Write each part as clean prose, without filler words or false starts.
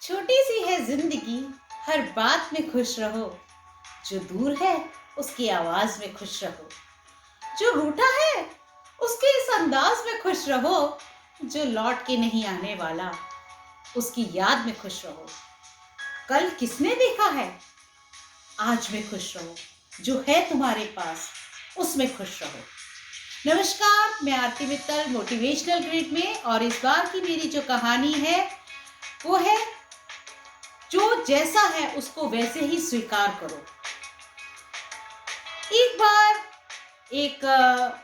छोटी सी है जिंदगी, हर बात में खुश रहो। जो दूर है उसकी आवाज में खुश रहो। जो रूठा है उसके इस अंदाज में खुश रहो। जो लौट के नहीं आने वाला उसकी याद में खुश रहो। कल किसने देखा है, आज में खुश रहो। जो है तुम्हारे पास उसमें खुश रहो। नमस्कार, मैं आरती मित्तल मोटिवेशनल ग्रिड में, और इस बार की मेरी जो कहानी है वो है जो जैसा है उसको वैसे ही स्वीकार करो। एक बार एक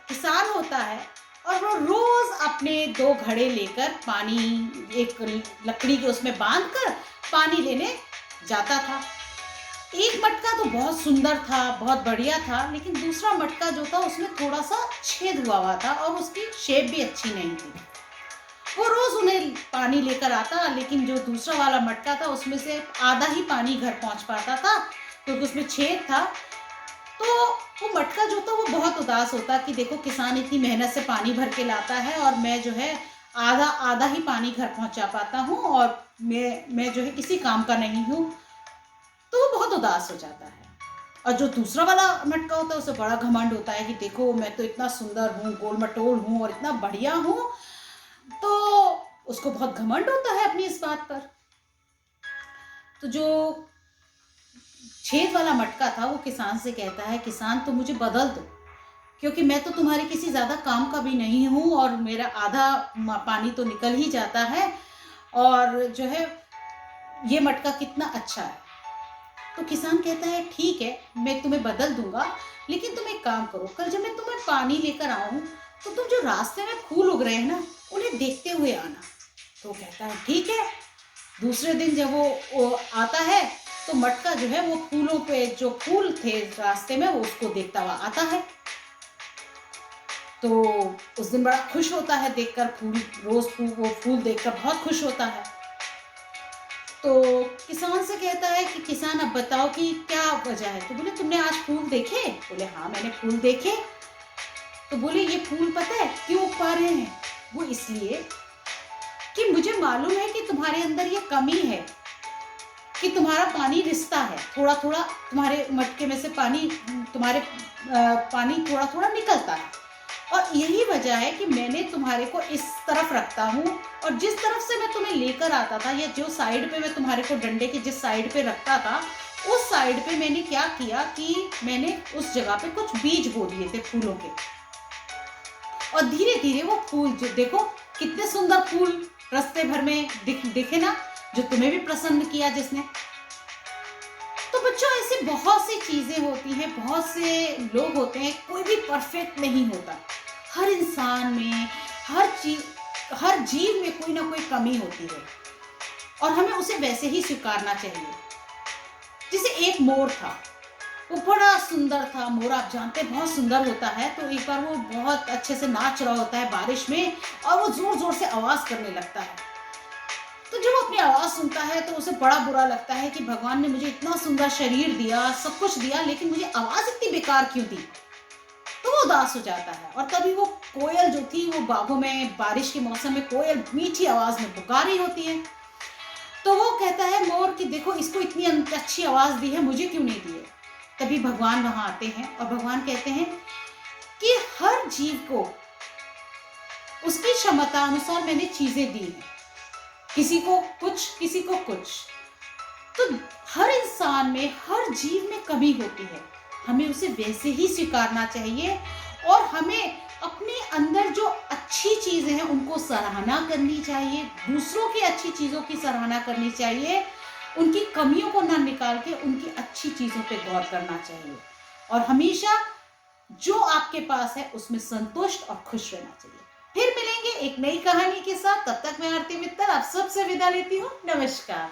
किसान होता है और वो रोज अपने दो घड़े लेकर पानी, एक लकड़ी के उसमें बांधकर पानी लेने जाता था। एक मटका तो बहुत सुंदर था, बहुत बढ़िया था, लेकिन दूसरा मटका जो था उसमें थोड़ा सा छेद हुआ था और उसकी शेप भी अच्छी नहीं थी। वो रोज उन्हें पानी लेकर आता, लेकिन जो दूसरा वाला मटका था उसमें से आधा ही पानी घर पहुंच पाता था क्योंकि उसमें छेद था। तो वो मटका जो था वो बहुत उदास होता कि देखो, किसान इतनी मेहनत से पानी भर के लाता है और मैं जो है आधा आधा ही पानी घर पहुंचा पाता हूँ, और मैं जो है किसी काम का नहीं हूँ। तो वो बहुत उदास हो जाता है। और जो दूसरा वाला मटका होता है उसे बड़ा घमंड होता है कि देखो, मैं तो इतना सुंदर हूँ, गोल मटोल हूँ और इतना बढ़िया हूँ। तो उसको बहुत घमंड होता है अपनी इस बात पर। तो जो छेद वाला मटका था वो किसान से कहता है, किसान तो मुझे बदल दो, क्योंकि मैं तो तुम्हारे किसी ज्यादा काम का भी नहीं हूँ और मेरा आधा पानी तो निकल ही जाता है, और जो है ये मटका कितना अच्छा है। तो किसान कहता है, ठीक है, मैं तुम्हें बदल दूंगा, लेकिन तुम एक काम करो, कल जब मैं तुम्हें पानी लेकर आऊं तो तुम जो रास्ते में फूल उग रहे हैं ना, उन्हें देखते हुए आना। तो कहता है, ठीक है। दूसरे दिन जब वो आता है तो मटका जो है वो फूलों पे, जो फूल थे रास्ते में, वो उसको देखता हुआ आता है। तो उस दिन बड़ा खुश होता है देखकर फूल, रोज फूल, वो फूल देखकर बहुत खुश होता है। तो किसान से कहता है कि किसान, अब बताओ कि क्या वजह है। तो बोले, तुमने आज फूल देखे? बोले, हाँ, मैंने फूल देखे। तो बोले, ये फूल पता है क्यों उग पा रहे हैं? वो इसलिए कि मुझे मालूम है कि तुम्हारे अंदर ये कमी है कि तुम्हारा पानी रिसता है, थोड़ा थोड़ा तुम्हारे मटके में से पानी, तुम्हारे पानी थोड़ा थोड़ा निकलता है, और यही वजह है कि मैंने तुम्हारे को इस तरफ रखता हूँ, और जिस तरफ से मैं तुम्हें लेकर आता था, या जो साइड पे मैं तुम्हारे को डंडे के जिस साइड पे रखता था, उस साइड पे मैंने क्या किया कि मैंने उस जगह पे कुछ बीज बो दिए थे फूलों के, और धीरे धीरे वो फूल, जो देखो कितने सुंदर फूल रास्ते भर में दिखे ना, जो तुम्हें भी प्रसन्न किया जिसने। तो बच्चों, ऐसी बहुत सी चीजें होती हैं, बहुत से लोग होते हैं, कोई भी परफेक्ट नहीं होता। हर इंसान में, हर चीज, हर जीव में कोई ना कोई कमी होती है, और हमें उसे वैसे ही स्वीकारना चाहिए। जैसे एक मोर था, वो बड़ा सुंदर था। मोर आप जानते हैं बहुत सुंदर होता है। तो एक बार वो बहुत अच्छे से नाच रहा होता है बारिश में, और वो जोर जोर से आवाज करने लगता है। तो जब वो अपनी आवाज सुनता है तो उसे बड़ा बुरा लगता है कि भगवान ने मुझे इतना सुंदर शरीर दिया, सब कुछ दिया, लेकिन मुझे आवाज इतनी बेकार क्यों दी। तो वो उदास हो जाता है, और तभी वो कोयल जो थी, वो बागों में बारिश के मौसम में कोयल मीठी आवाज में पुकार रही होती है। तो वो कहता है मोर कि देखो, इसको इतनी अच्छी आवाज दी है, मुझे क्यों नहीं दी है। तभी भगवान वहां आते हैं, और भगवान कहते हैं कि हर जीव को उसकी क्षमता अनुसार मैंने चीजें दी हैं, किसी को कुछ, किसी को कुछ। तो हर इंसान में, हर जीव में कमी होती है, हमें उसे वैसे ही स्वीकारना चाहिए, और हमें अपने अंदर जो अच्छी चीजें हैं उनको सराहना करनी चाहिए, दूसरों की अच्छी चीजों की सराहना करनी चाहिए, उनकी कमियों को ना निकाल के उनकी अच्छी चीजों पे गौर करना चाहिए, और हमेशा जो आपके पास है उसमें संतुष्ट और खुश रहना चाहिए। फिर मिलेंगे एक नई कहानी के साथ। तब तक मैं आरती मित्तल आप सबसे विदा लेती हूँ। नमस्कार।